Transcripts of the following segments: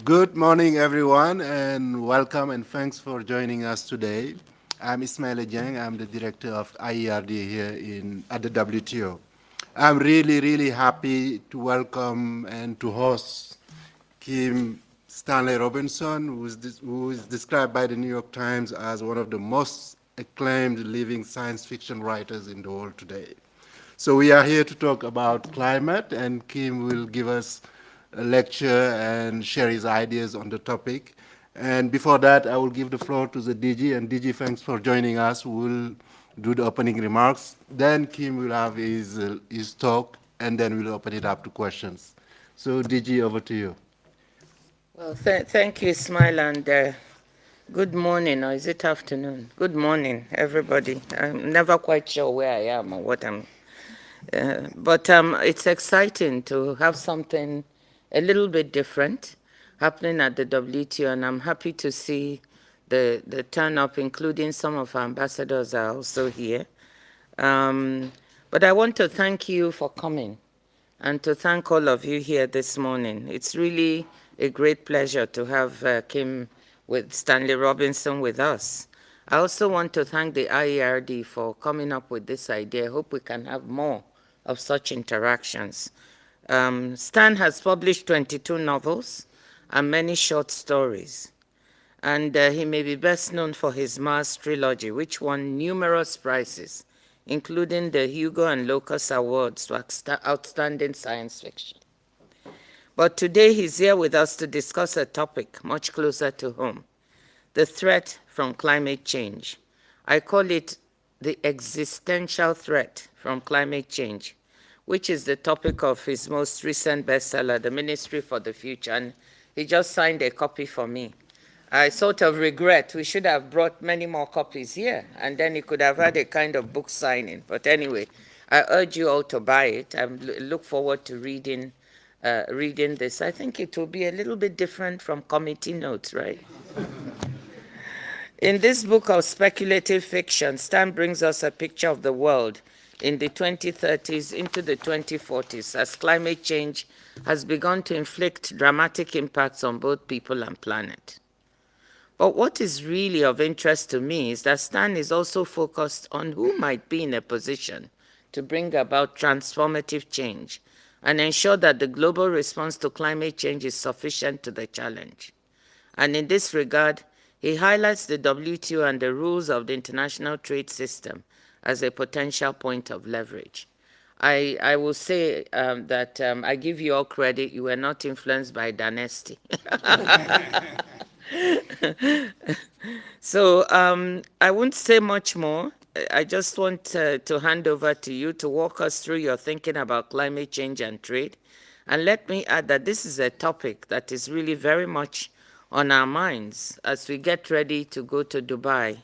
Good morning, everyone, and welcome and thanks for joining us today. I'm Ismail Ejeng. I'm the director of IERD here at the WTO. I'm really happy to welcome and to host Kim Stanley Robinson, who is described by the New York Times as one of the most acclaimed living science fiction writers in the world today. So we are here to talk about climate, and Kim will give us a lecture and share his ideas on the topic. And before that, I will give the floor to the DG, and DG, thanks for joining us. We'll do the opening remarks. Then Kim will have his talk, and then we'll open it up to questions. So DG, over to you. Well, thank you, Ismail, and good morning, or is it afternoon? Good morning, everybody. I'm never quite sure where I am or what but it's exciting to have something a little bit different happening at the WTO, and I'm happy to see the turn up, including some of our ambassadors are also here. Um, but I want to thank you for coming and to thank all of you here this morning. It's really a great pleasure to have Kim with Stanley Robinson with us. I also want to thank the IERD for coming up with this idea. I hope we can have more of such interactions. Stan has published 22 novels and many short stories, and he may be best known for his Mars trilogy, which won numerous prizes, including the Hugo and Locus Awards for Outstanding Science Fiction. But today he's here with us to discuss a topic much closer to home, the threat from climate change. I call it the existential threat from climate change, which is the topic of his most recent bestseller, The Ministry for the Future, and he just signed a copy for me. I sort of regret we should have brought many more copies here, and then he could have had a kind of book signing. But anyway, I urge you all to buy it. I look forward to reading this. I think it will be a little bit different from committee notes, right? In this book of speculative fiction, Stan brings us a picture of the world in the 2030s into the 2040s as climate change has begun to inflict dramatic impacts on both people and planet. But what is really of interest to me is that Stan is also focused on who might be in a position to bring about transformative change and ensure that the global response to climate change is sufficient to the challenge. And in this regard, he highlights the WTO and the rules of the international trade system as a potential point of leverage. I will say that I give you all credit. You were not influenced by dynasty. So I won't say much more. I just want to hand over to you to walk us through your thinking about climate change and trade. And let me add that this is a topic that is really very much on our minds as we get ready to go to Dubai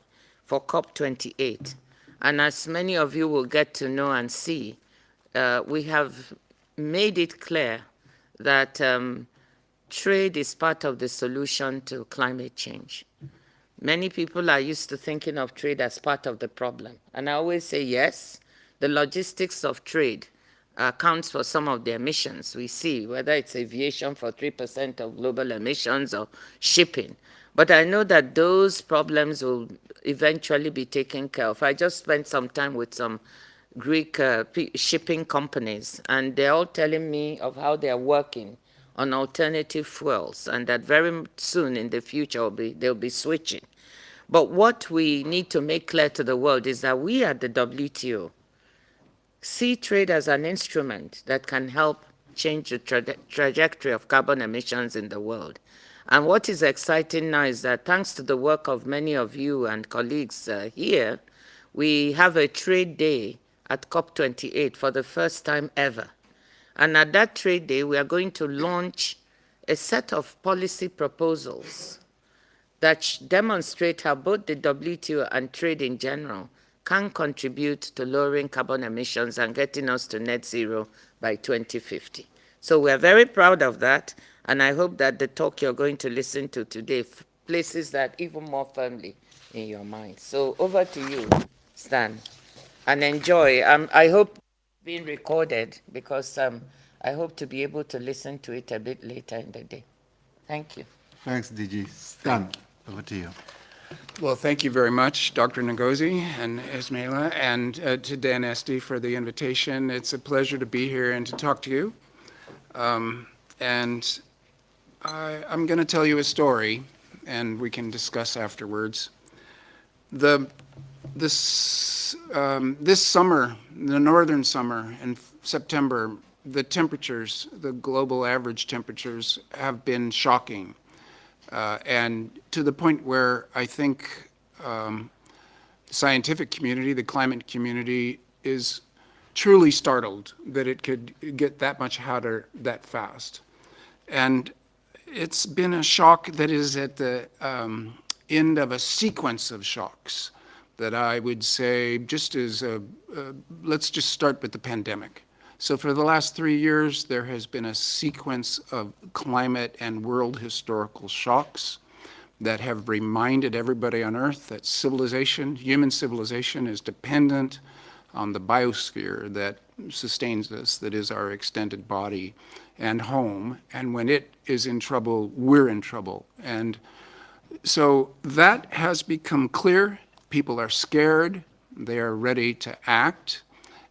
for COP28. And as many of you will get to know and see, we have made it clear that trade is part of the solution to climate change. Many people are used to thinking of trade as part of the problem. And I always say, yes, the logistics of trade accounts for some of the emissions we see, whether it's aviation for 3% of global emissions or shipping. But I know that those problems will eventually be taken care of. I just spent some time with some Greek shipping companies, and they're all telling me of how they're working on alternative fuels, and that very soon in the future they'll be switching. But what we need to make clear to the world is that we at the WTO see trade as an instrument that can help change the trajectory of carbon emissions in the world. And what is exciting now is that thanks to the work of many of you and colleagues here, we have a trade day at COP28 for the first time ever. And at that trade day, we are going to launch a set of policy proposals that demonstrate how both the WTO and trade in general can contribute to lowering carbon emissions and getting us to net zero by 2050. So we're very proud of that, and I hope that the talk you're going to listen to today places that even more firmly in your mind. So over to you, Stan, and enjoy. I hope it's being recorded because I hope to be able to listen to it a bit later in the day. Thank you. Thanks, DG. Stan, over to you. Well, thank you very much, Dr. Ngozi and Ismaila, and to Dan Esty for the invitation. It's a pleasure to be here and to talk to you. And I'm going to tell you a story, and we can discuss afterwards. This summer, the northern summer in September, the temperatures, the global average temperatures have been shocking. And to the point where I think the scientific community, the climate community, is truly startled that it could get that much hotter that fast. And it's been a shock that is at the end of a sequence of shocks that I would say just as let's just start with the pandemic. So for the last 3 years, there has been a sequence of climate and world historical shocks that have reminded everybody on Earth that civilization, human civilization, is dependent on the biosphere that sustains us, that is our extended body and home. And when it is in trouble, we're in trouble. And so that has become clear. People are scared. They are ready to act.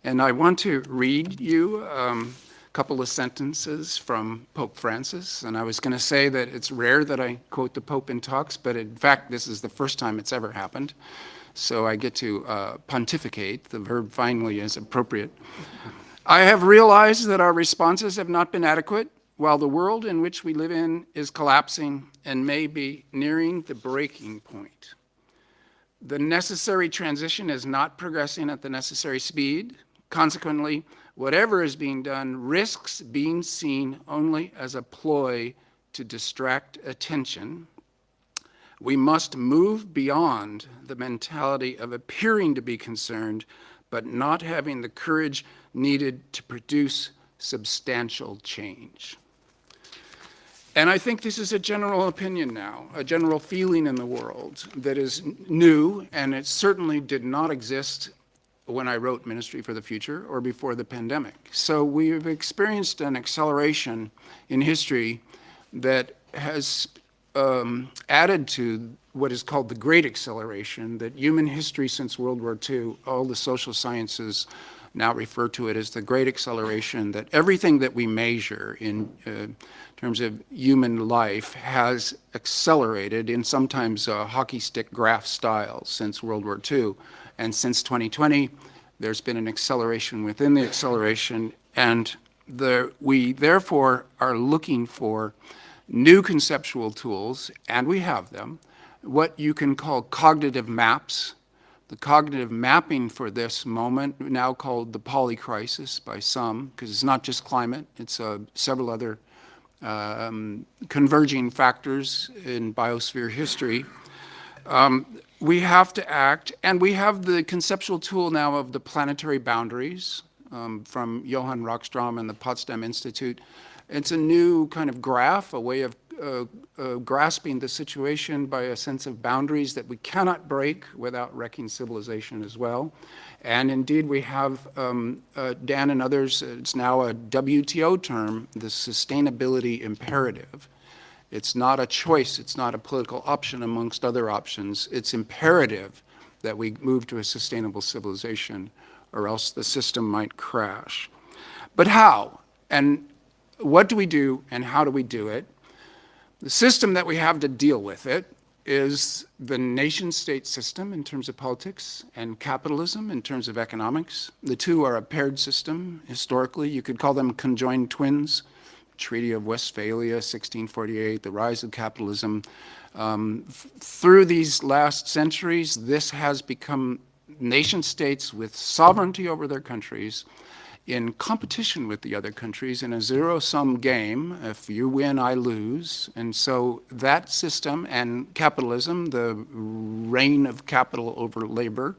And I want to read you a couple of sentences from Pope Francis. And I was going to say that it's rare that I quote the Pope in talks, but in fact, this is the first time it's ever happened. So I get to pontificate. The verb finally is appropriate. I have realized that our responses have not been adequate, while the world in which we live in is collapsing and may be nearing the breaking point. The necessary transition is not progressing at the necessary speed. Consequently, whatever is being done risks being seen only as a ploy to distract attention. We must move beyond the mentality of appearing to be concerned, but not having the courage needed to produce substantial change. And I think this is a general opinion now, a general feeling in the world that is new, and it certainly did not exist when I wrote Ministry for the Future or before the pandemic. So we've experienced an acceleration in history that has added to what is called the Great Acceleration, that human history since World War II, all the social sciences now refer to it as the Great Acceleration, that everything that we measure in terms of human life has accelerated in sometimes hockey stick graph style since World War II. And since 2020, there's been an acceleration within the acceleration, and we therefore are looking for new conceptual tools, and we have them, what you can call cognitive maps. The cognitive mapping for this moment, now called the polycrisis by some, because it's not just climate, it's several other converging factors in biosphere history. We have to act, and we have the conceptual tool now of the planetary boundaries from Johann Rockstrom and the Potsdam Institute. It's a new kind of graph, a way of grasping the situation by a sense of boundaries that we cannot break without wrecking civilization as well. And indeed, we have, Dan and others, it's now a WTO term, the sustainability imperative. It's not a choice, it's not a political option amongst other options. It's imperative that we move to a sustainable civilization, or else the system might crash. But how? And what do we do, and how do we do it? The system that we have to deal with it is the nation-state system in terms of politics and capitalism in terms of economics. The two are a paired system historically. You could call them conjoined twins. Treaty of Westphalia, 1648, the rise of capitalism. Through these last centuries, this has become nation-states with sovereignty over their countries in competition with the other countries in a zero-sum game. If you win, I lose. And so that system and capitalism, the reign of capital over labor,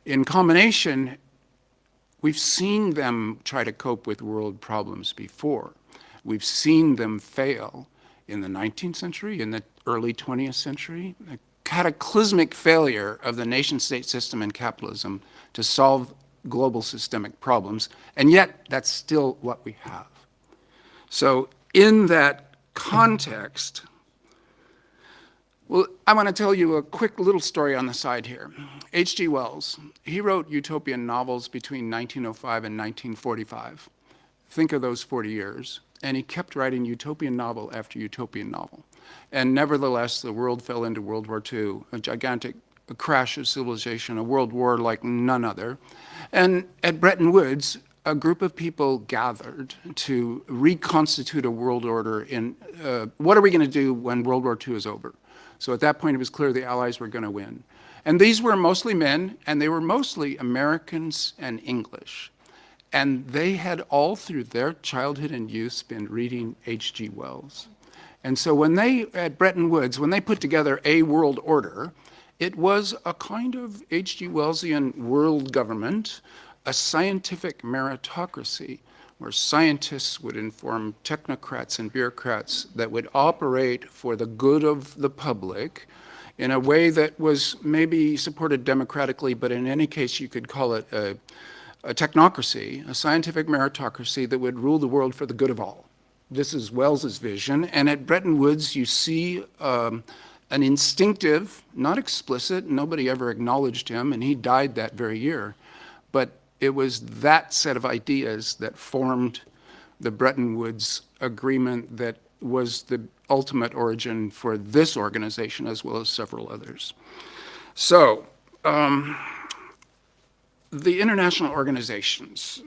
in combination, we've seen them try to cope with world problems before. We've seen them fail in the 19th century, in the early 20th century, a cataclysmic failure of the nation-state system and capitalism to solve global systemic problems, and yet that's still what we have. So in that context, well, I want to tell you a quick little story on the side here. H.G. Wells, he wrote utopian novels between 1905 and 1945. Think of those 40 years. And he kept writing utopian novel after utopian novel. And nevertheless, the world fell into World War II, a gigantic crash of civilization, a world war like none other. And at Bretton Woods, a group of people gathered to reconstitute a world order in what are we going to do when World War II is over? So at that point, it was clear the Allies were going to win. And these were mostly men, and they were mostly Americans and English. And they had all through their childhood and youth been reading H.G. Wells. And so when they, at Bretton Woods, when they put together a world order, it was a kind of H.G. Wellsian world government, a scientific meritocracy, where scientists would inform technocrats and bureaucrats that would operate for the good of the public in a way that was maybe supported democratically, but in any case you could call it a technocracy, a scientific meritocracy that would rule the world for the good of all. This is Wells's vision, and at Bretton Woods you see an instinctive, not explicit, nobody ever acknowledged him, and he died that very year, but it was that set of ideas that formed the Bretton Woods Agreement that was the ultimate origin for this organization as well as several others. So, the international organizations,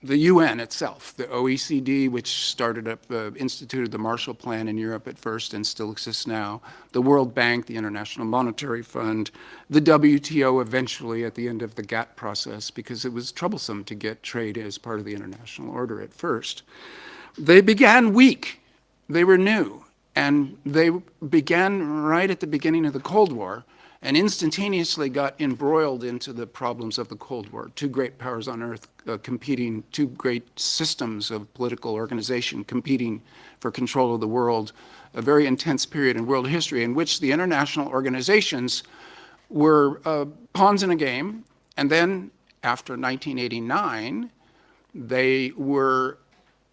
the UN itself, the OECD, which started up, instituted the Marshall Plan in Europe at first and still exists now, the World Bank, the International Monetary Fund, the WTO eventually at the end of the GATT process, because it was troublesome to get trade as part of the international order at first. They began weak. They were new. And they began right at the beginning of the Cold War and instantaneously got embroiled into the problems of the Cold War. Two great powers on earth competing, two great systems of political organization competing for control of the world, a very intense period in world history in which the international organizations were pawns in a game. And then after 1989, they were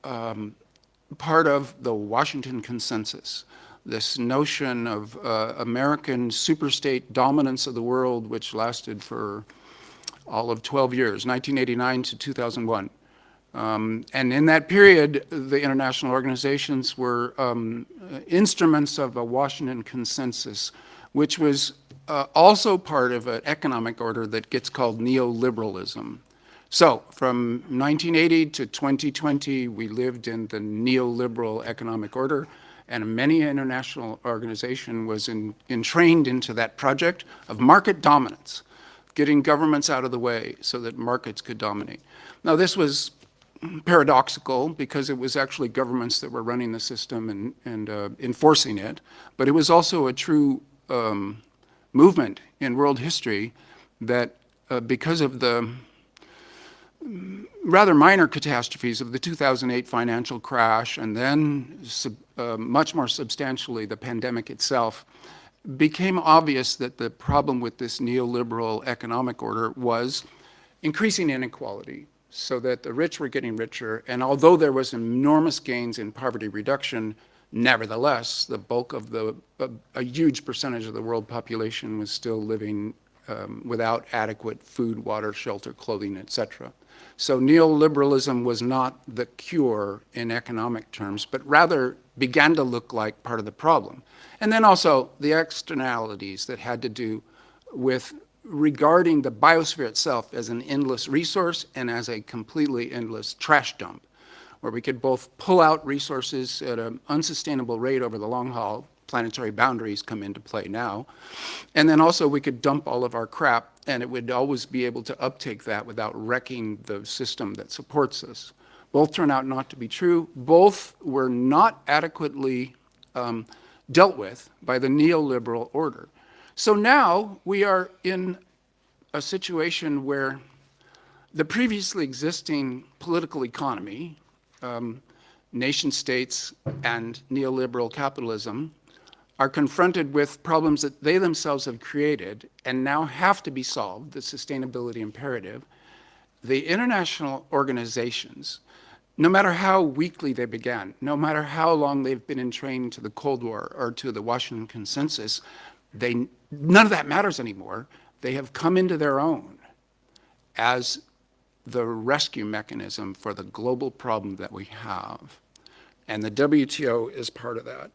part of the Washington Consensus, this notion of American superstate dominance of the world, which lasted for all of 12 years, 1989 to 2001. And in that period, the international organizations were instruments of a Washington Consensus, which was also part of an economic order that gets called neoliberalism. So from 1980 to 2020, we lived in the neoliberal economic order, and many international organization was entrained into that project of market dominance, getting governments out of the way so that markets could dominate. Now this was paradoxical because it was actually governments that were running the system and enforcing it, but it was also a true movement in world history that because of the rather minor catastrophes of the 2008 financial crash and then much more substantially the pandemic itself, became obvious that the problem with this neoliberal economic order was increasing inequality so that the rich were getting richer. And although there was enormous gains in poverty reduction, nevertheless, the bulk of a huge percentage of the world population was still living without adequate food, water, shelter, clothing, etc. So neoliberalism was not the cure in economic terms, but rather began to look like part of the problem. And then also the externalities that had to do with regarding the biosphere itself as an endless resource and as a completely endless trash dump, where we could both pull out resources at an unsustainable rate over the long haul. Planetary boundaries come into play now. And then also we could dump all of our crap and it would always be able to uptake that without wrecking the system that supports us. Both turn out not to be true. Both were not adequately dealt with by the neoliberal order. So now we are in a situation where the previously existing political economy, nation states and neoliberal capitalism, are confronted with problems that they themselves have created and now have to be solved, the sustainability imperative. The international organizations no matter how weakly they began, no matter how long they've been entrained to the Cold War or to the Washington Consensus, none of that matters anymore. They have come into their own as the rescue mechanism for the global problem that we have. And the WTO is part of that.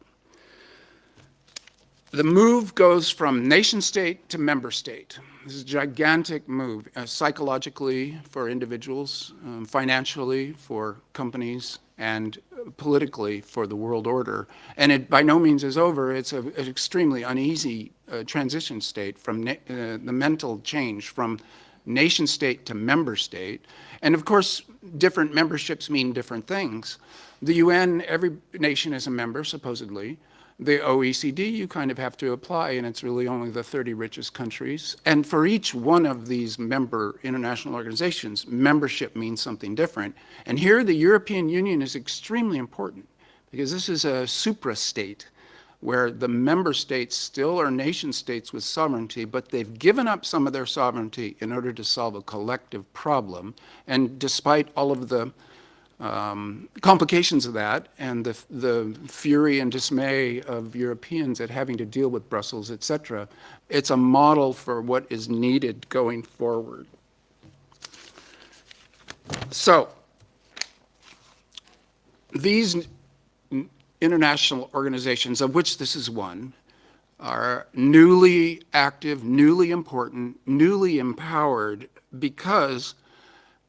The move goes from nation state to member state. This is a gigantic move, psychologically for individuals, financially for companies, and politically for the world order. And it by no means is over. It's an extremely uneasy transition state from the mental change from nation state to member state. And of course, different memberships mean different things. The UN, every nation is a member, supposedly. The OECD, you kind of have to apply, and it's really only the 30 richest countries. And for each one of these member international organizations, membership means something different. And here the European Union is extremely important because this is a supra-state where the member states still are nation states with sovereignty, but they've given up some of their sovereignty in order to solve a collective problem. And despite all of the complications of that and the fury and dismay of Europeans at having to deal with Brussels, etc., it's a model for what is needed going forward. So these international organizations, of which this is one, are newly active, newly important, newly empowered because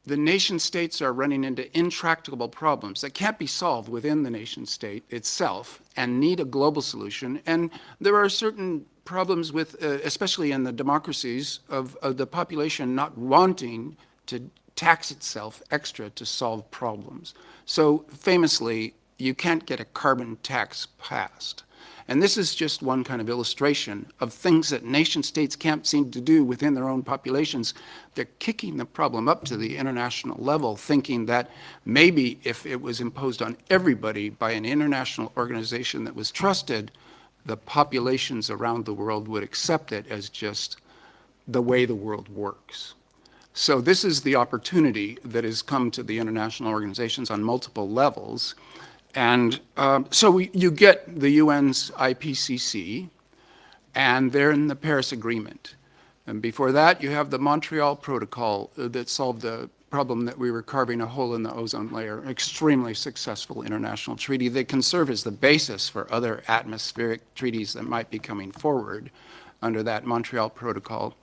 the nation states are running into intractable problems that can't be solved within the nation state itself and need a global solution. And there are certain problems with, especially in the democracies, of the population not wanting to tax itself extra to solve problems. So famously, you can't get a carbon tax passed. And this is just one kind of illustration of things that nation states can't seem to do within their own populations. They're kicking the problem up to the international level, thinking that maybe if it was imposed on everybody by an international organization that was trusted, the populations around the world would accept it as just the way the world works. So this is the opportunity that has come to the international organizations on multiple levels. And so you get the UN's IPCC, and they're in the Paris Agreement. And before that, you have the Montreal Protocol that solved the problem that we were carving a hole in the ozone layer. Extremely successful international treaty that can serve as the basis for other atmospheric treaties that might be coming forward under that Montreal Protocol.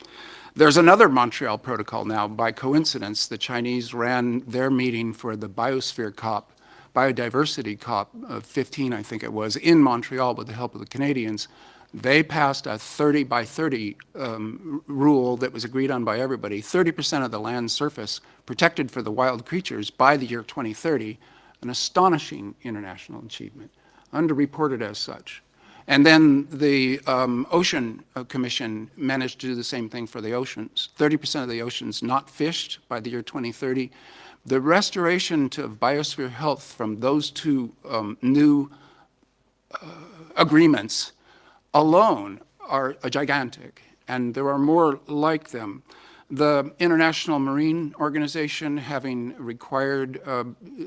There's another Montreal Protocol now. By coincidence, the Chinese ran their meeting for the Biosphere COP, Biodiversity COP 15, I think it was, in Montreal with the help of the Canadians. They passed a 30 by 30 rule that was agreed on by everybody, 30% of the land surface protected for the wild creatures by the year 2030, an astonishing international achievement, underreported as such. And then the Ocean Commission managed to do the same thing for the oceans. 30% of the oceans not fished by the year 2030. The restoration to biosphere health from those two new agreements alone are gigantic, and there are more like them. The International Marine Organization having required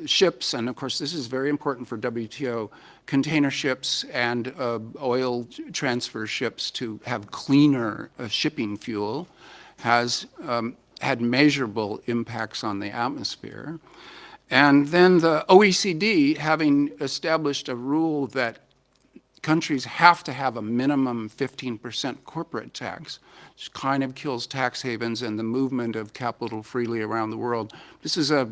ships, and of course this is very important for WTO, container ships and oil transfer ships to have cleaner shipping fuel, has had measurable impacts on the atmosphere. And then the OECD having established a rule that countries have to have a minimum 15% corporate tax, which kind of kills tax havens and the movement of capital freely around the world. This is a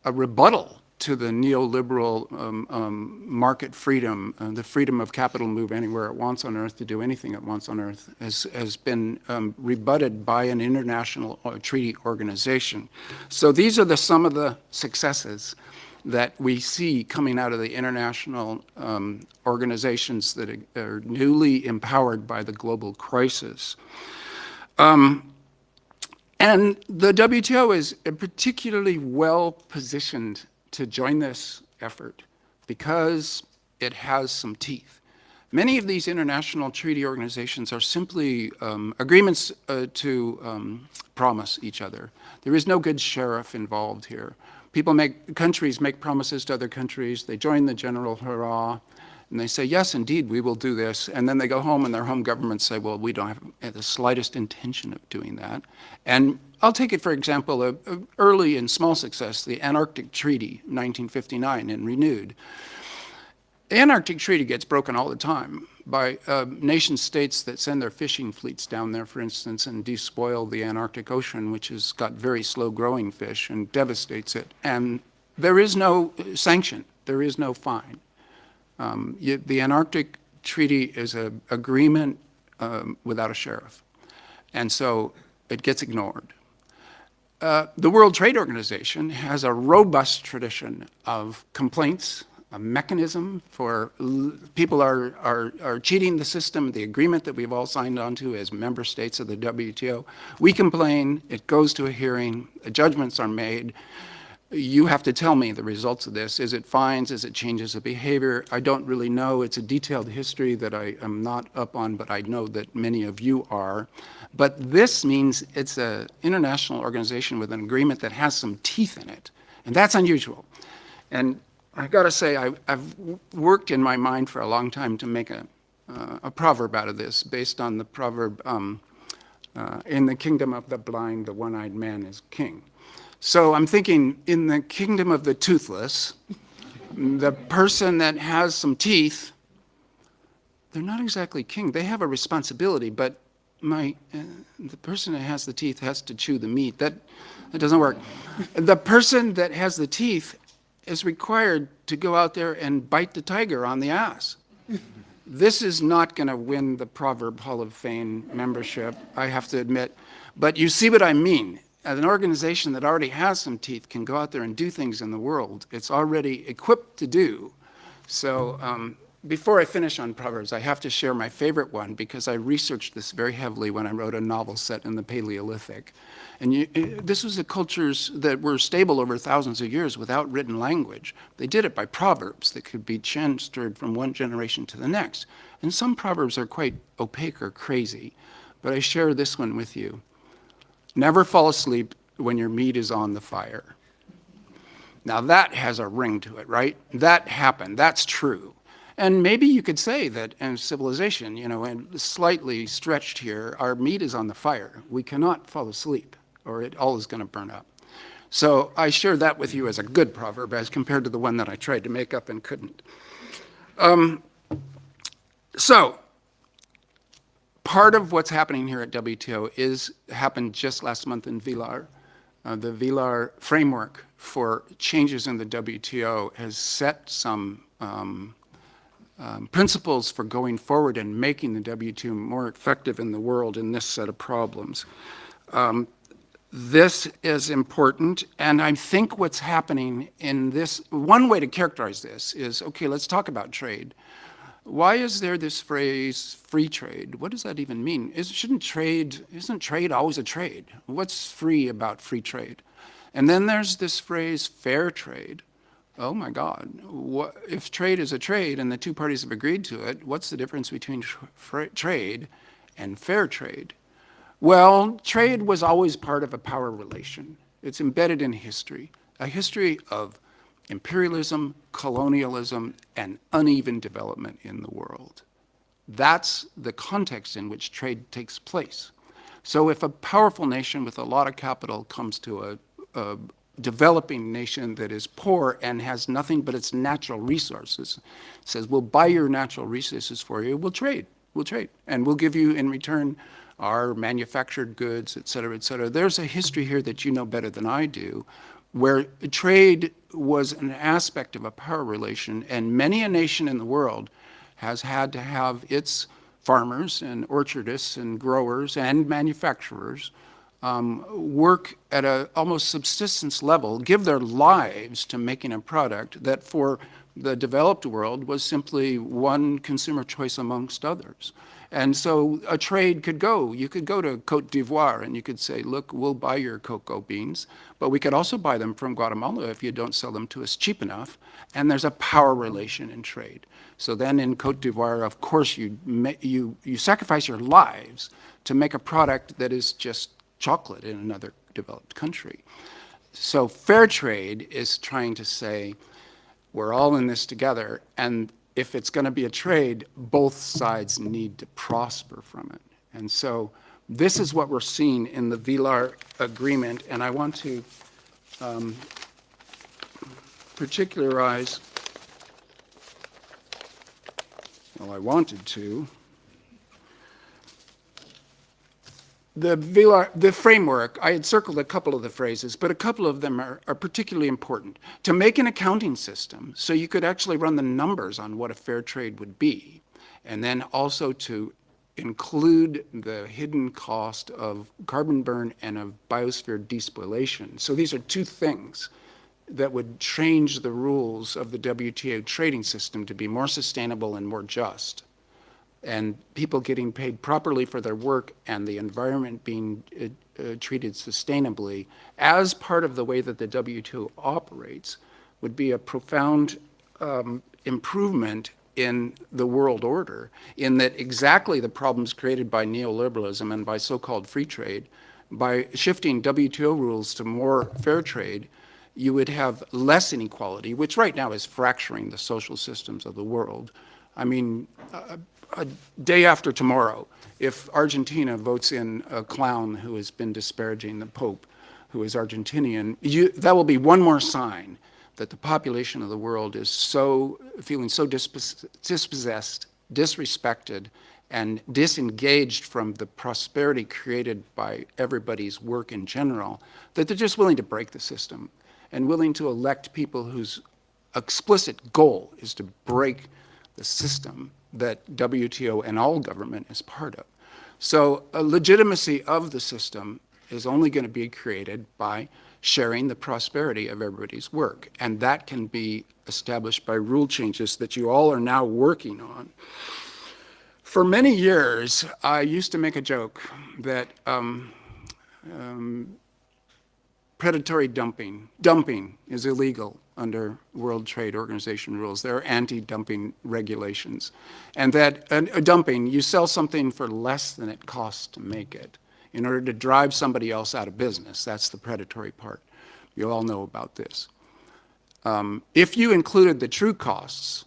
rebuttal to the neoliberal market freedom, the freedom of capital to move anywhere it wants on Earth, to do anything it wants on Earth, has been rebutted by an international treaty organization. So these are some of the successes that we see coming out of the international organizations that are newly empowered by the global crisis. And the WTO is particularly well positioned to join this effort because it has some teeth. Many of these international treaty organizations are simply agreements to promise each other. There is no good sheriff involved here. countries make promises to other countries. They join the general hurrah, and they say, yes, indeed, we will do this. And then they go home, and their home governments say, well, we don't have the slightest intention of doing that. And I'll take it, for example, a early and small success, the Antarctic Treaty, 1959, and renewed. The Antarctic Treaty gets broken all the time by nation states that send their fishing fleets down there, for instance, and despoil the Antarctic Ocean, which has got very slow-growing fish, and devastates it. And there is no sanction. There is no fine. The Antarctic Treaty is an agreement without a sheriff. And so it gets ignored. The World Trade Organization has a robust tradition of complaints, a mechanism for people are cheating the system, the agreement that we've all signed onto as member states of the WTO. We complain, it goes to a hearing, judgments are made. You have to tell me the results of this. Is it fines? Is it changes of behavior? I don't really know. It's a detailed history that I am not up on, but I know that many of you are. But this means it's an international organization with an agreement that has some teeth in it, and that's unusual. And I've got to say, I've worked in my mind for a long time to make a proverb out of this, based on the proverb, in the kingdom of the blind, the one-eyed man is king. So I'm thinking, in the kingdom of the toothless, the person that has some teeth, they're not exactly king. They have a responsibility, but the person that has the teeth has to chew the meat. That doesn't work. The person that has the teeth is required to go out there and bite the tiger on the ass. This is not going to win the Proverb Hall of Fame membership, I have to admit. But you see what I mean. An organization that already has some teeth can go out there and do things in the world. It's already equipped to do. So before I finish on Proverbs, I have to share my favorite one, because I researched this very heavily when I wrote a novel set in the Paleolithic. And this was the cultures that were stable over thousands of years without written language. They did it by proverbs that could be transferred from one generation to the next. And some proverbs are quite opaque or crazy, but I share this one with you. Never fall asleep when your meat is on the fire. Now that has a ring to it, right? That happened, that's true. And maybe you could say that in civilization, and slightly stretched here, our meat is on the fire. We cannot fall asleep, or it all is going to burn up. So I share that with you as a good proverb, as compared to the one that I tried to make up and couldn't. So part of what's happening here at WTO happened just last month in Villar. The Villar framework for changes in the WTO has set some principles for going forward and making the WTO more effective in the world in this set of problems. This is important, and I think what's happening in this, one way to characterize this is, okay, let's talk about trade. Why is there this phrase, free trade? What does that even mean? Isn't trade always a trade? What's free about free trade? And then there's this phrase, fair trade. Oh my God, if trade is a trade and the two parties have agreed to it, what's the difference between trade and fair trade? Well, trade was always part of a power relation. It's embedded in history, a history of imperialism, colonialism, and uneven development in the world. That's the context in which trade takes place. So if a powerful nation with a lot of capital comes to a developing nation that is poor and has nothing but its natural resources, says, we'll buy your natural resources for you, we'll trade, and we'll give you in return our manufactured goods, et cetera, et cetera. There's a history here that you know better than I do, where trade was an aspect of a power relation, and many a nation in the world has had to have its farmers and orchardists and growers and manufacturers work at a almost subsistence level, give their lives to making a product that for the developed world was simply one consumer choice amongst others. And so a trade could go. You could go to Cote d'Ivoire and you could say, look, we'll buy your cocoa beans, but we could also buy them from Guatemala if you don't sell them to us cheap enough. And there's a power relation in trade. So then in Cote d'Ivoire, of course, you sacrifice your lives to make a product that is just chocolate in another developed country. So fair trade is trying to say, we're all in this together, and if it's going to be a trade, both sides need to prosper from it. And so this is what we're seeing in the VLAR agreement, and I want to particularize, well, I wanted to, the framework. I had circled a couple of the phrases, but a couple of them are particularly important. To make an accounting system so you could actually run the numbers on what a fair trade would be, and then also to include the hidden cost of carbon burn and of biosphere despoilation. So these are two things that would change the rules of the WTO trading system to be more sustainable and more just, and people getting paid properly for their work and the environment being treated sustainably as part of the way that the WTO operates would be a profound improvement in the world order, in that exactly the problems created by neoliberalism and by so-called free trade, by shifting WTO rules to more fair trade, you would have less inequality, which right now is fracturing the social systems of the world. I mean, a day after tomorrow, if Argentina votes in a clown who has been disparaging the Pope, who is Argentinian, that will be one more sign that the population of the world is feeling so dispossessed, disrespected, and disengaged from the prosperity created by everybody's work in general, that they're just willing to break the system and willing to elect people whose explicit goal is to break the system that WTO and all government is part of. So a legitimacy of the system is only going to be created by sharing the prosperity of everybody's work. And that can be established by rule changes that you all are now working on. For many years, I used to make a joke that predatory dumping is illegal under World Trade Organization rules. There are anti-dumping regulations. And that dumping, you sell something for less than it costs to make it in order to drive somebody else out of business. That's the predatory part. You all know about this. If you included the true costs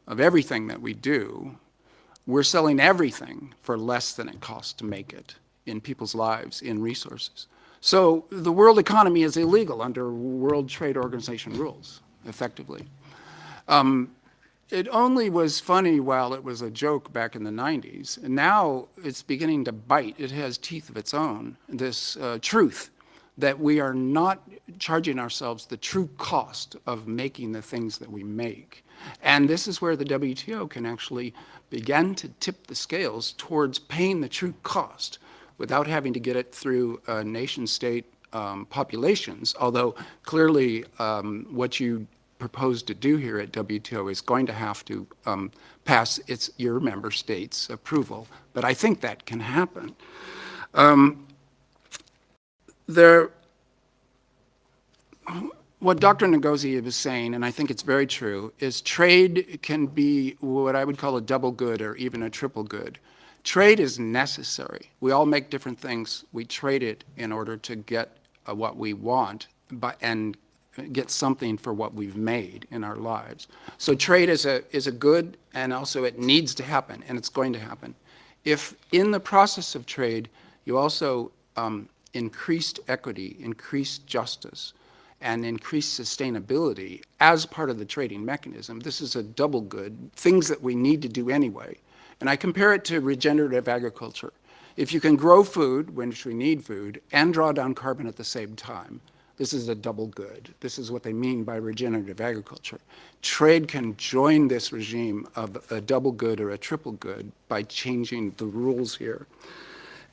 of everything that we do, we're selling everything for less than it costs to make it in people's lives, in resources. So the world economy is illegal under World Trade Organization rules, effectively. It only was funny while it was a joke back in the 90s. And now it's beginning to bite. It has teeth of its own, this truth that we are not charging ourselves the true cost of making the things that we make. And this is where the WTO can actually begin to tip the scales towards paying the true cost without having to get it through nation-state populations, although clearly what you propose to do here at WTO is going to have to pass your member states' approval, but I think that can happen. What Dr. Ngozi was saying, and I think it's very true, is trade can be what I would call a double good or even a triple good. Trade is necessary. We all make different things. We trade it in order to get what we want and get something for what we've made in our lives. So trade is a good, and also it needs to happen, and it's going to happen. If in the process of trade, you also increased equity, increased justice, and increased sustainability as part of the trading mechanism, this is a double good, things that we need to do anyway. And I compare it to regenerative agriculture. If you can grow food, which we need food, and draw down carbon at the same time, this is a double good. This is what they mean by regenerative agriculture. Trade can join this regime of a double good or a triple good by changing the rules here.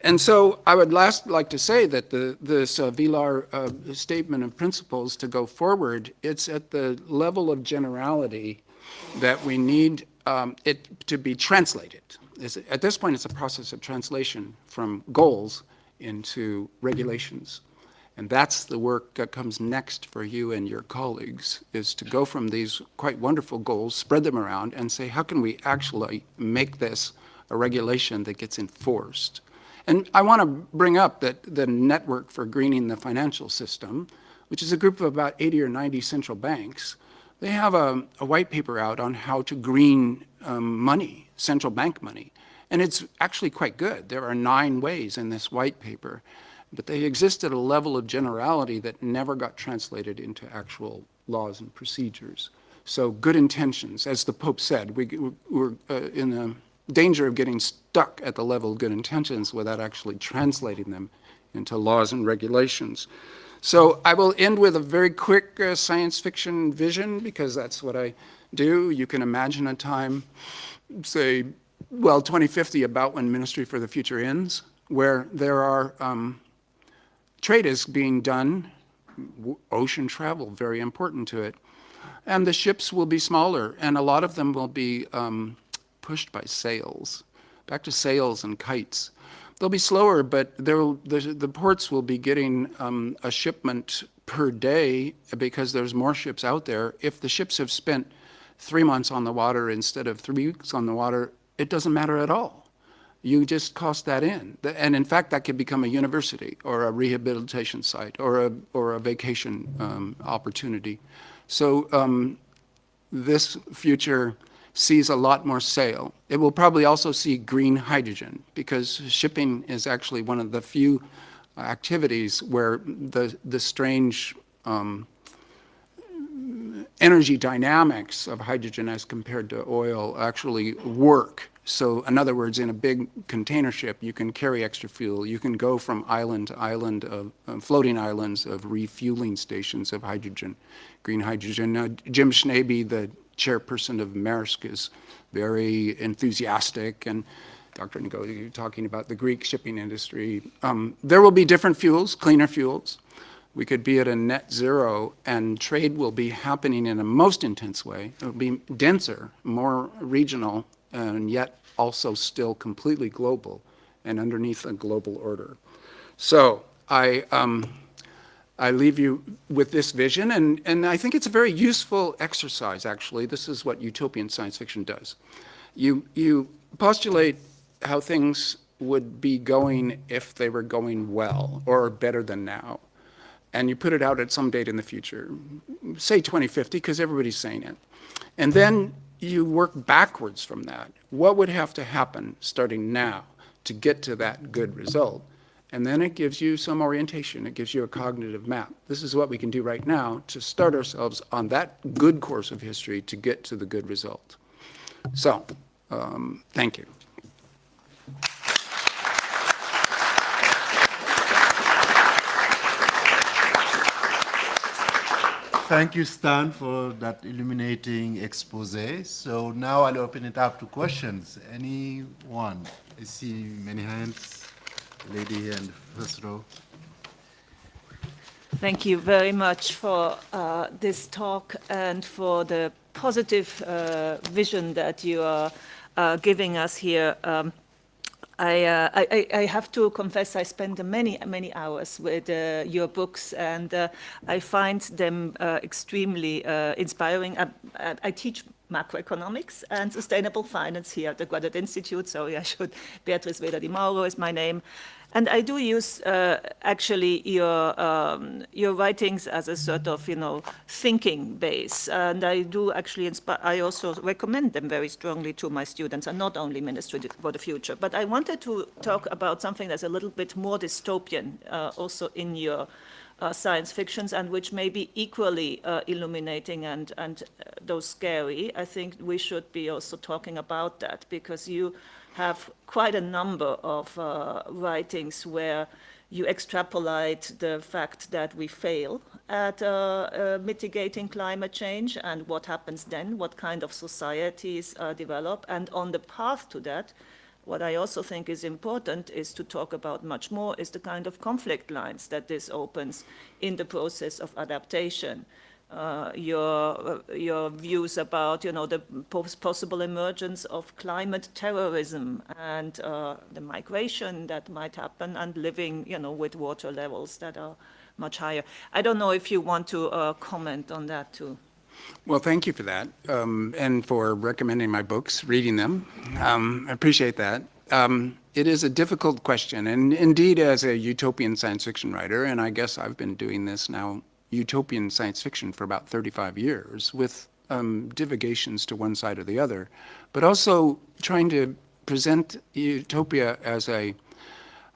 And so I would last like to say that this VLAR statement of principles to go forward, it's at the level of generality that we need it to be translated. At this point, it's a process of translation from goals into regulations. And that's the work that comes next for you and your colleagues, is to go from these quite wonderful goals, spread them around, and say, how can we actually make this a regulation that gets enforced? And I want to bring up that the Network for Greening the Financial System, which is a group of about 80 or 90 central banks. They have a white paper out on how to green money, central bank money. And it's actually quite good. There are 9 ways in this white paper, but they exist at a level of generality that never got translated into actual laws and procedures. So good intentions, as the Pope said, we're in the danger of getting stuck at the level of good intentions without actually translating them into laws and regulations. So I will end with a very quick science fiction vision, because that's what I do. You can imagine a time, say, well, 2050, about when Ministry for the Future ends, where there are trade is being done, ocean travel, very important to it, and the ships will be smaller, and a lot of them will be pushed by sails, back to sails and kites. They'll be slower, but the ports will be getting a shipment per day because there's more ships out there. If the ships have spent 3 months on the water instead of 3 weeks on the water, it doesn't matter at all. You just cost that in. And in fact, that could become a university or a rehabilitation site or a vacation opportunity. So this future sees a lot more sail. It will probably also see green hydrogen, because shipping is actually one of the few activities where the strange energy dynamics of hydrogen as compared to oil actually work. So in other words, in a big container ship, you can carry extra fuel. You can go from island to island of floating islands of refueling stations of hydrogen, green hydrogen. Jim Schnabel, the chairperson of Maersk, is very enthusiastic, and Dr. Ngo, you're talking about the Greek shipping industry. There will be different fuels, cleaner fuels. We could be at a net zero, and trade will be happening in a most intense way. It will be denser, more regional, and yet also still completely global and underneath a global order. So I leave you with this vision, and I think it's a very useful exercise, actually. This is what utopian science fiction does. You postulate how things would be going if they were going well or better than now, and you put it out at some date in the future, say 2050, because everybody's saying it. And then you work backwards from that. What would have to happen starting now to get to that good result? And then it gives you some orientation. It gives you a cognitive map. This is what we can do right now to start ourselves on that good course of history to get to the good result. So, thank you. Thank you, Stan, for that illuminating expose. So now I'll open it up to questions. Anyone? I see many hands. Lady here in the first row. Thank you very much for this talk and for the positive vision that you are giving us here. I have to confess, I spent many hours with your books, and I find them extremely inspiring. I teach macroeconomics and sustainable finance here at the Graduate Institute. Sorry, I should. Beatriz Veda Di Mauro is my name. And I do use actually your writings as a sort of, thinking base. And I do actually I also recommend them very strongly to my students, and not only Ministry for the Future. But I wanted to talk about something that's a little bit more dystopian, also in your science fictions, and which may be equally illuminating and though scary. I think we should be also talking about that, because you have quite a number of writings where you extrapolate the fact that we fail at mitigating climate change and what happens then, what kind of societies develop. And on the path to that, what I also think is important is to talk about much more is the kind of conflict lines that this opens in the process of adaptation. Your views about, the possible emergence of climate terrorism and the migration that might happen, and living, with water levels that are much higher. I don't know if you want to comment on that too. Well, thank you for that, and for recommending my books, reading them. I appreciate that. It is a difficult question, and indeed, as a utopian science fiction writer, and I guess I've been doing this now utopian science fiction for about 35 years with divagations to one side or the other, but also trying to present utopia as a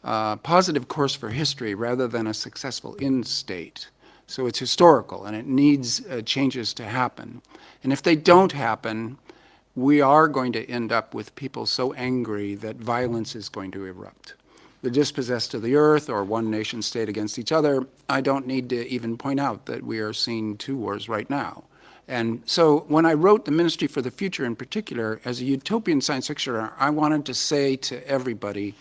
positive course for history rather than a successful end state. So it's historical and it needs changes to happen. And if they don't happen, we are going to end up with people so angry that violence is going to erupt. The dispossessed of the earth or one nation state against each other, I don't need to even point out that we are seeing two wars right now. And so when I wrote The Ministry for the Future in particular, as a utopian science fictioner, I wanted to say to everybody,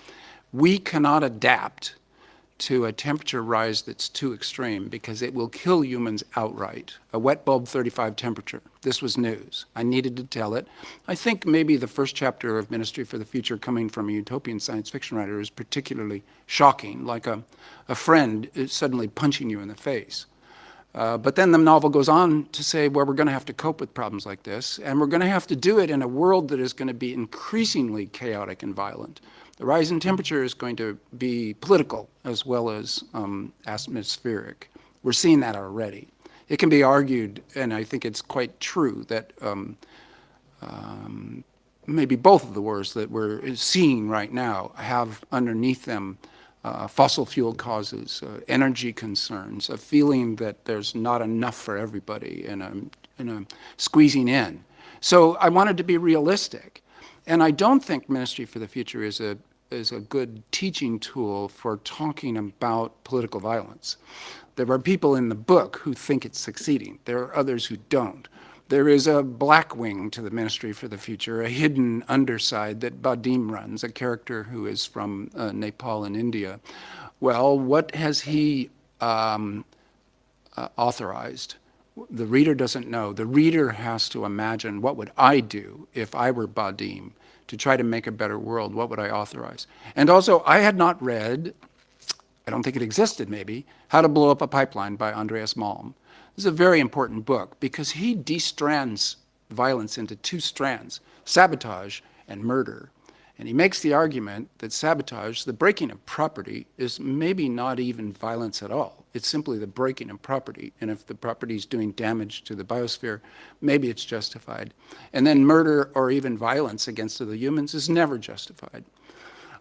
we cannot adapt to a temperature rise that's too extreme because it will kill humans outright. A wet bulb 35 temperature. This was news. I needed to tell it. I think maybe the first chapter of Ministry for the Future coming from a utopian science fiction writer is particularly shocking, like a friend suddenly punching you in the face. But then the novel goes on to say, well, we're going to have to cope with problems like this, and we're going to have to do it in a world that is going to be increasingly chaotic and violent. The rise in temperature is going to be political as well as atmospheric. We're seeing that already. It can be argued, and I think it's quite true, that maybe both of the wars that we're seeing right now have underneath them fossil fuel causes, energy concerns, a feeling that there's not enough for everybody, and a squeezing in. So I wanted to be realistic. And I don't think Ministry for the Future is a good teaching tool for talking about political violence. There are people in the book who think it's succeeding. There are others who don't. There is a black wing to the Ministry for the Future, a hidden underside that Badim runs, a character who is from Nepal and India. Well, what has he authorized? The reader doesn't know. The reader has to imagine, what would I do if I were Badim to try to make a better world? What would I authorize? And also, I had not read, I don't think it existed maybe, How to Blow Up a Pipeline by Andreas Malm. This is a very important book because he de-strands violence into two strands, sabotage and murder. And he makes the argument that sabotage, the breaking of property, is maybe not even violence at all. It's simply the breaking of property. And if the property is doing damage to the biosphere, maybe it's justified. And then murder or even violence against other humans is never justified.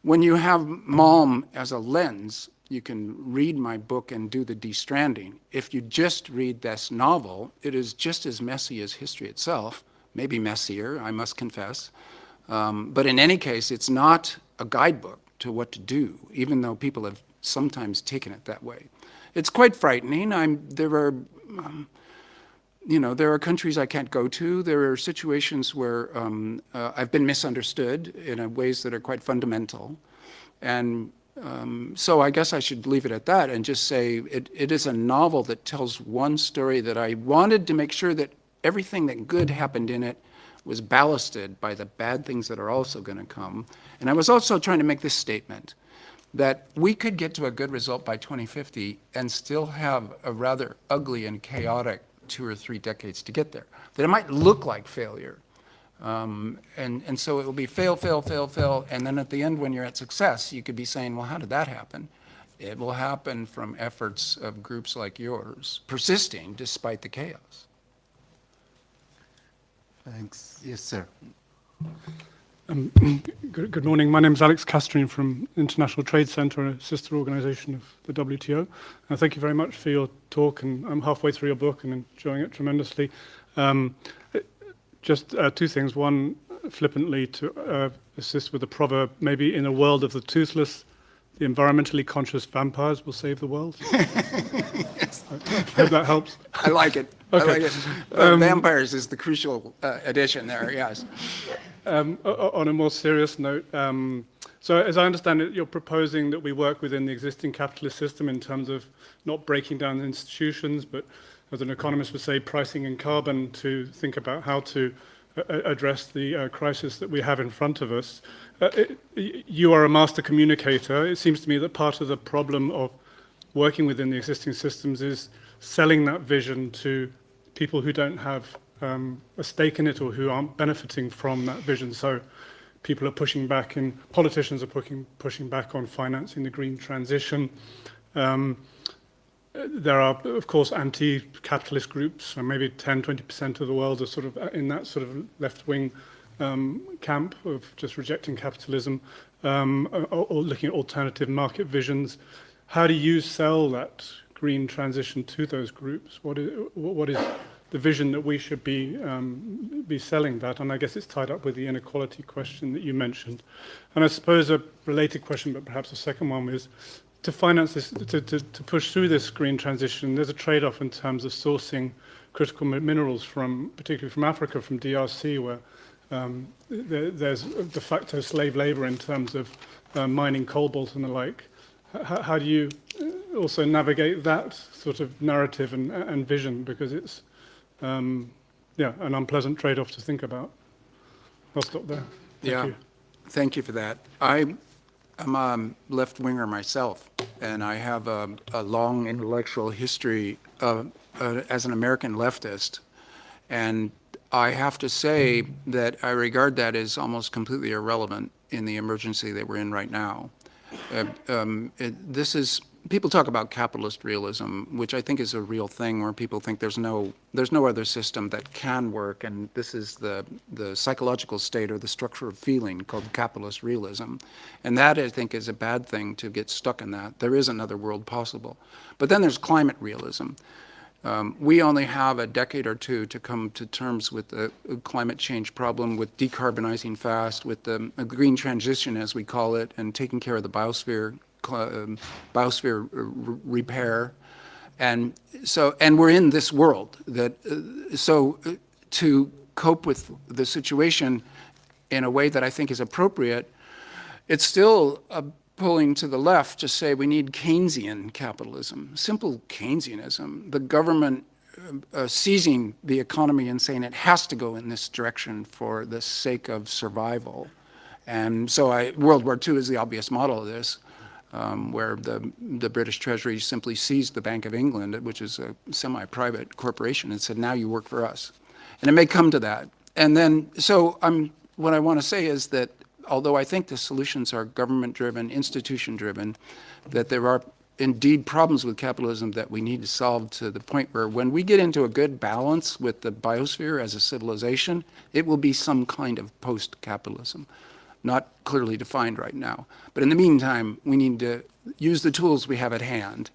When you have Malm as a lens, you can read my book and do the de-stranding. If you just read this novel, it is just as messy as history itself, maybe messier, I must confess. But in any case, it's not a guidebook to what to do, even though people have sometimes taken it that way. It's quite frightening. There are countries I can't go to. There are situations where I've been misunderstood in ways that are quite fundamental. And so I guess I should leave it at that and just say it is a novel that tells one story that I wanted to make sure that everything that good happened in it was ballasted by the bad things that are also going to come. And I was also trying to make this statement that we could get to a good result by 2050 and still have a rather ugly and chaotic 2 or 3 decades to get there. That it might look like failure. And so it will be fail, fail, fail, fail, and then at the end when you're at success, you could be saying, well, how did that happen? It will happen from efforts of groups like yours, persisting despite the chaos. Thanks. Yes, sir. Good morning. My name is Alex Castrine from International Trade Center, a sister organization of the WTO. And thank you very much for your talk, and I'm halfway through your book and enjoying it tremendously. Just 2 things. One, flippantly, to assist with the proverb, maybe in a world of the toothless, the environmentally conscious vampires will save the world. Yes. I hope that helps. I like it. Okay. I like it. Vampires is the crucial addition there, yes. On a more serious note, so as I understand it, you're proposing that we work within the existing capitalist system in terms of not breaking down institutions, but as an economist would say, pricing in carbon to think about how to address the crisis that we have in front of us. You are a master communicator. It seems to me that part of the problem of working within the existing systems is selling that vision to people who don't have a stake in it or who aren't benefiting from that vision. So people are pushing back, and politicians are pushing back on financing the green transition. there are, of course, anti-capitalist groups, and maybe 10, 20% of the world are sort of in that sort of left-wing camp of just rejecting capitalism, or looking at alternative market visions. How do you sell that green transition to those groups? What is the vision that we should be selling that? And I guess it's tied up with the inequality question that you mentioned. And I suppose a related question, but perhaps a second one, is to finance this, to push through this green transition, there's a trade-off in terms of sourcing critical minerals from, particularly from Africa, from DRC, where there's de facto slave labor in terms of mining cobalt and the like. How do you also navigate that sort of narrative and vision? Because it's, an unpleasant trade-off to think about. I'll stop there. Thank you. Thank you for that. I'm a left-winger myself, and I have a long intellectual history as an American leftist. And I have to say that I regard that as almost completely irrelevant in the emergency that we're in right now. People talk about capitalist realism, which I think is a real thing, where people think there's no other system that can work, and this is the psychological state or the structure of feeling called capitalist realism. And that, I think, is a bad thing, to get stuck in that. There is another world possible. But then there's climate realism. We only have a decade or two to come to terms with the climate change problem, with decarbonizing fast, with the green transition, as we call it, and taking care of the biosphere repair. And we're in this world to cope with the situation in a way that I think is appropriate, it's still pulling to the left to say we need Keynesian capitalism, simple Keynesianism, the government seizing the economy and saying it has to go in this direction for the sake of survival. And so World War II is the obvious model of this, where the British Treasury simply seized the Bank of England, which is a semi-private corporation, and said, now you work for us. And it may come to that. And then, what I want to say is that although I think the solutions are government-driven, institution-driven, that there are indeed problems with capitalism that we need to solve, to the point where when we get into a good balance with the biosphere as a civilization, it will be some kind of post-capitalism, not clearly defined right now. But in the meantime, we need to use the tools we have at hand,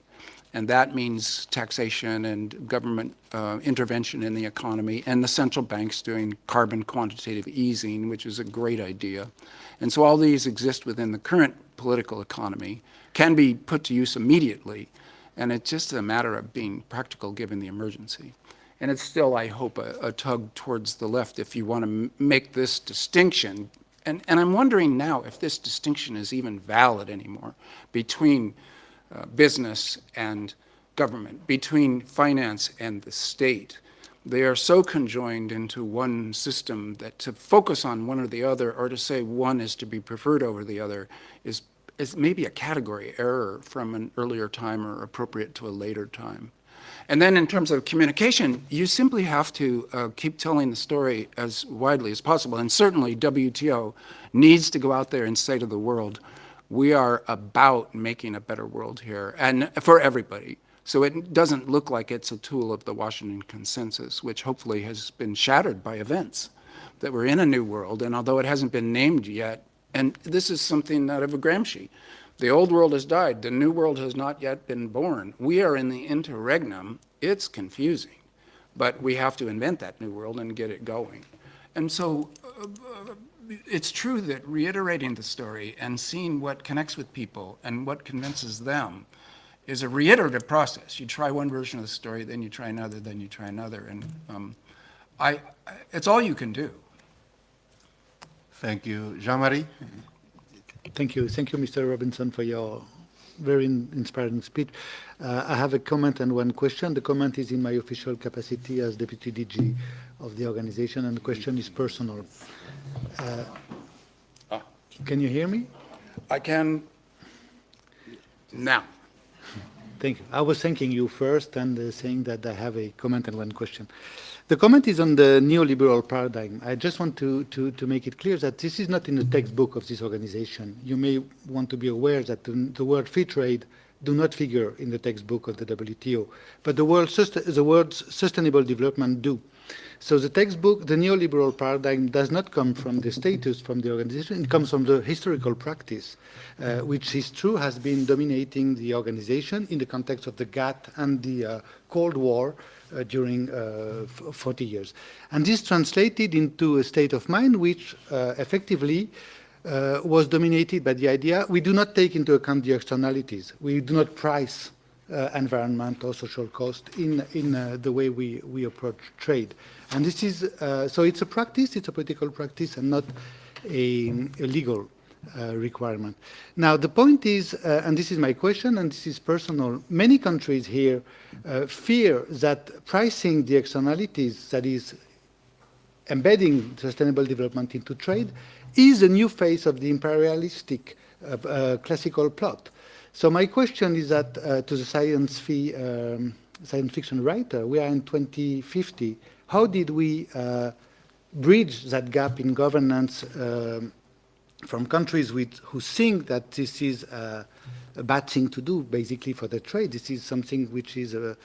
and that means taxation and government intervention in the economy, and the central banks doing carbon quantitative easing, which is a great idea. And so all these exist within the current political economy, can be put to use immediately, and it's just a matter of being practical given the emergency. And it's still, I hope, a tug towards the left if you want to make this distinction. And I'm wondering now if this distinction is even valid anymore between business and government, between finance and the state. They are so conjoined into one system that to focus on one or the other, or to say one is to be preferred over the other, is maybe a category error from an earlier time or appropriate to a later time. And then in terms of communication, you simply have to keep telling the story as widely as possible. And certainly WTO needs to go out there and say to the world, we are about making a better world here, and for everybody. So it doesn't look like it's a tool of the Washington Consensus, which hopefully has been shattered by events, that we're in a new world. And although it hasn't been named yet, and this is something out of a Gramsci, the old world has died, the new world has not yet been born. We are in the interregnum. It's confusing, but we have to invent that new world and get it going. And so it's true that reiterating the story and seeing what connects with people and what convinces them is a reiterative process. You try one version of the story, then you try another, then you try another, and it's all you can do. Thank you. Jean-Marie? Thank you, Mr. Robinson, for your very inspiring speech. I have a comment and one question. The comment is in my official capacity as Deputy DG of the organization, and the question is personal. Can you hear me? I can now. Thank you. I was thanking you first and saying that I have a comment and one question. The comment is on the neoliberal paradigm. I just want to make it clear that this is not in the textbook of this organization. You may want to be aware that the word free trade do not figure in the textbook of the WTO, but the words sustainable development do. So the textbook, the neoliberal paradigm does not come from the status, from the organization, it comes from the historical practice, which is true, has been dominating the organization in the context of the GATT and the Cold War during 40 years. And this translated into a state of mind which effectively was dominated by the idea we do not take into account the externalities. We do not price environmental, social cost in the way we approach trade. And this is, so it's a practice, it's a political practice and not a legal requirement. Now, the point is, and this is my question, and this is personal, many countries here fear that pricing the externalities, that is, embedding sustainable development into trade, is a new phase of the imperialistic classical plot. So my question is that to the science fiction writer, we are in 2050. How did we bridge that gap in governance from countries who think that this is a bad thing to do, basically, for the trade? This is something which is a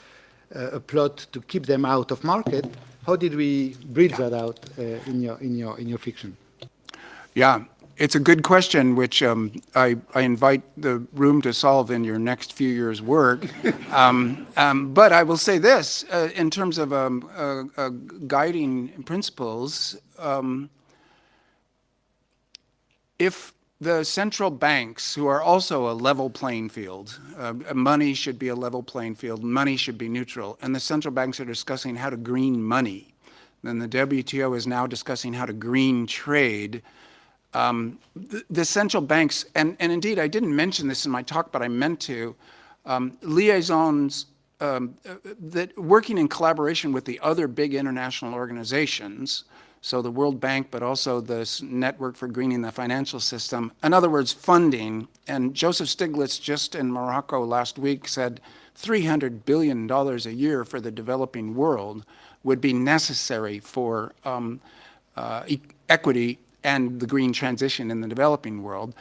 plot to keep them out of market. How did we bridge that out in your fiction? Yeah, it's a good question, which I invite the room to solve in your next few years' work. But I will say this, in terms of guiding principles, if the central banks, who are also a level playing field, money should be a level playing field, money should be neutral, and the central banks are discussing how to green money, then the WTO is now discussing how to green trade. The central banks, and indeed I didn't mention this in my talk, but I meant to, liaisons that working in collaboration with the other big international organizations, so the World Bank, but also this Network for Greening the Financial System. In other words, funding. And Joseph Stiglitz just in Morocco last week said $300 billion a year for the developing world would be necessary for equity and the green transition in the developing world.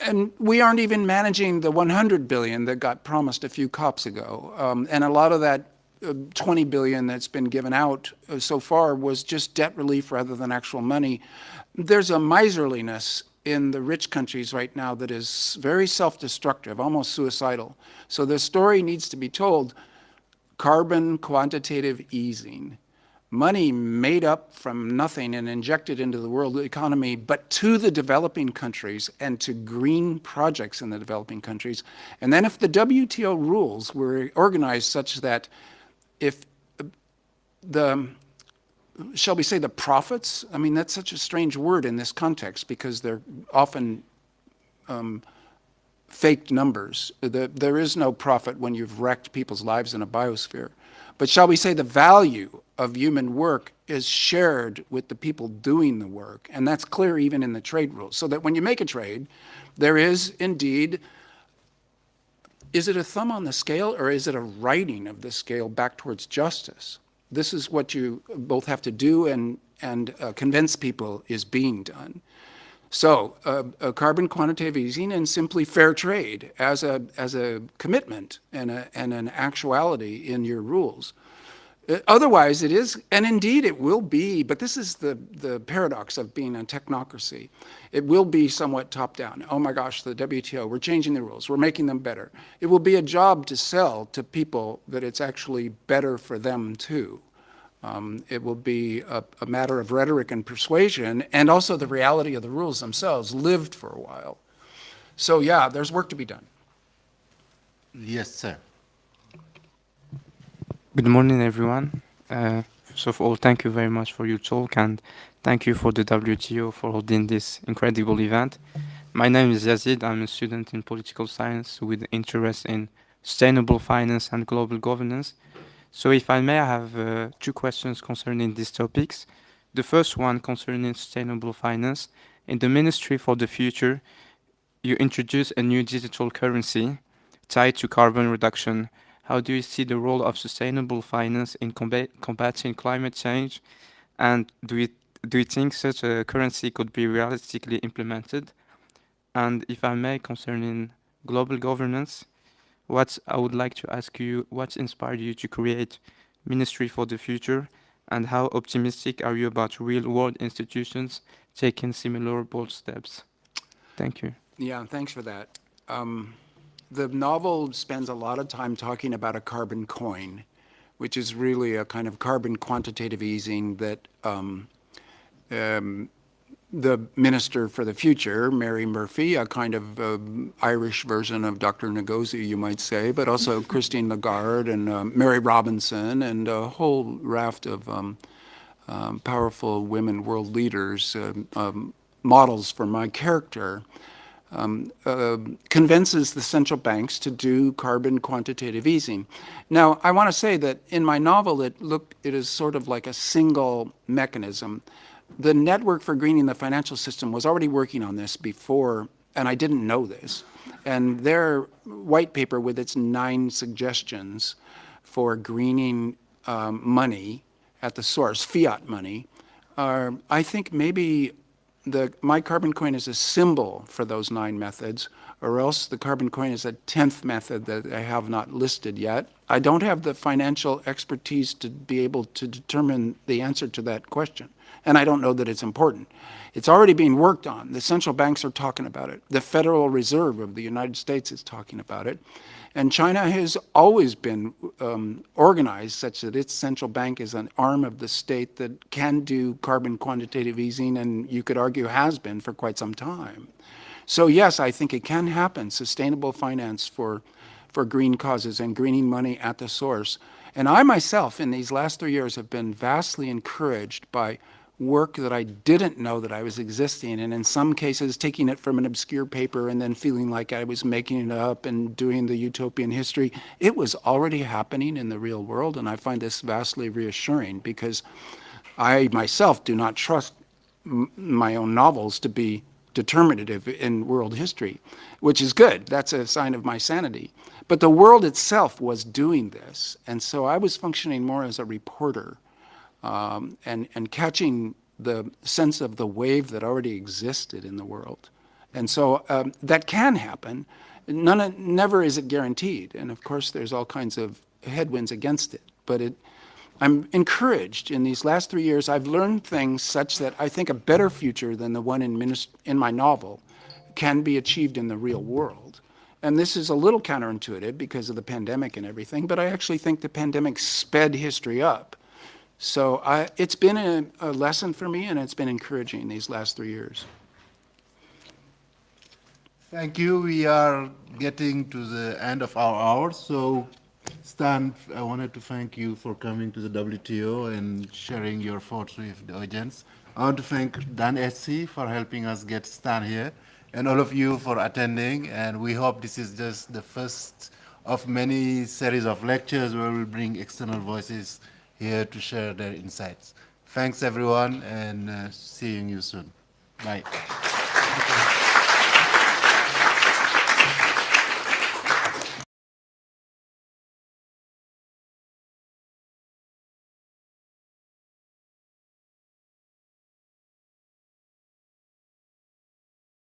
And we aren't even managing the 100 billion that got promised a few COPs ago. And a lot of that 20 billion that's been given out so far was just debt relief rather than actual money. There's a miserliness in the rich countries right now that is very self-destructive, almost suicidal. So the story needs to be told. Carbon quantitative easing. Money made up from nothing and injected into the world economy, but to the developing countries and to green projects in the developing countries. And then if the WTO rules were organized such that if the, shall we say, the profits, I mean, that's such a strange word in this context because they're often faked numbers. There is no profit when you've wrecked people's lives in a biosphere. But shall we say the value of human work is shared with the people doing the work, and that's clear even in the trade rules. So that when you make a trade, there is indeed, is it a thumb on the scale or is it a righting of the scale back towards justice? This is what you both have to do and convince people is being done. So a carbon quantitative easing and simply fair trade as a commitment and an actuality in your rules. Otherwise it is, and indeed it will be, but this is the paradox of being a technocracy. It will be somewhat top-down. Oh my gosh, the WTO, we're changing the rules, we're making them better. It will be a job to sell to people that it's actually better for them too. It will be a matter of rhetoric and persuasion, and also the reality of the rules themselves lived for a while. So yeah, there's work to be done. Yes, sir. Good morning, everyone. First of all, thank you very much for your talk, and thank you for the WTO for holding this incredible event. My name is Yazid. I'm a student in political science with interest in sustainable finance and global governance. So if I may, I have two questions concerning these topics. The first one concerning sustainable finance. In the Ministry for the Future, you introduced a new digital currency tied to carbon reduction. How do you see the role of sustainable finance in combating climate change? And do you think such a currency could be realistically implemented? And if I may, concerning global governance, I would like to ask you, what inspired you to create Ministry for the Future, and how optimistic are you about real-world institutions taking similar bold steps? Thank you. Yeah, thanks for that. The novel spends a lot of time talking about a carbon coin, which is really a kind of carbon quantitative easing that the Minister for the Future, Mary Murphy, a kind of Irish version of Dr. Ngozi, you might say, but also Christine Lagarde and Mary Robinson and a whole raft of powerful women world leaders, models for my character, convinces the central banks to do carbon quantitative easing. Now, I want to say that in my novel, it is sort of like a single mechanism. The Network for Greening the Financial System was already working on this before, and I didn't know this. And their white paper with its 9 suggestions for greening money at the source, fiat money, I think maybe my carbon coin is a symbol for those 9 methods, or else the carbon coin is a 10th method that I have not listed yet. I don't have the financial expertise to be able to determine the answer to that question, and I don't know that it's important. It's already being worked on. The central banks are talking about it. The Federal Reserve of the United States is talking about it. And China has always been organized such that its central bank is an arm of the state that can do carbon quantitative easing, and you could argue has been for quite some time. So yes, I think it can happen, sustainable finance for green causes and greening money at the source. And I myself, in these last 3 years, have been vastly encouraged by work that I didn't know that I was existing, and in some cases taking it from an obscure paper and then feeling like I was making it up and doing the utopian history. It was already happening in the real world, and I find this vastly reassuring because I myself do not trust my own novels to be determinative in world history, which is good. That's a sign of my sanity. But the world itself was doing this, and so I was functioning more as a reporter and catching the sense of the wave that already existed in the world. And so that can happen. Never is it guaranteed. And of course, there's all kinds of headwinds against it. But I'm encouraged in these last 3 years. I've learned things such that I think a better future than the one in my novel can be achieved in the real world. And this is a little counterintuitive because of the pandemic and everything, but I actually think the pandemic sped history up. So it's been a lesson for me, and it's been encouraging these last 3 years. Thank you. We are getting to the end of our hour. So, Stan, I wanted to thank you for coming to the WTO and sharing your thoughts with the audience. I want to thank Dan Etsy for helping us get Stan here, and all of you for attending. And we hope this is just the first of many series of lectures where we'll bring external voices here to share their insights. Thanks, everyone, and seeing you soon. Bye.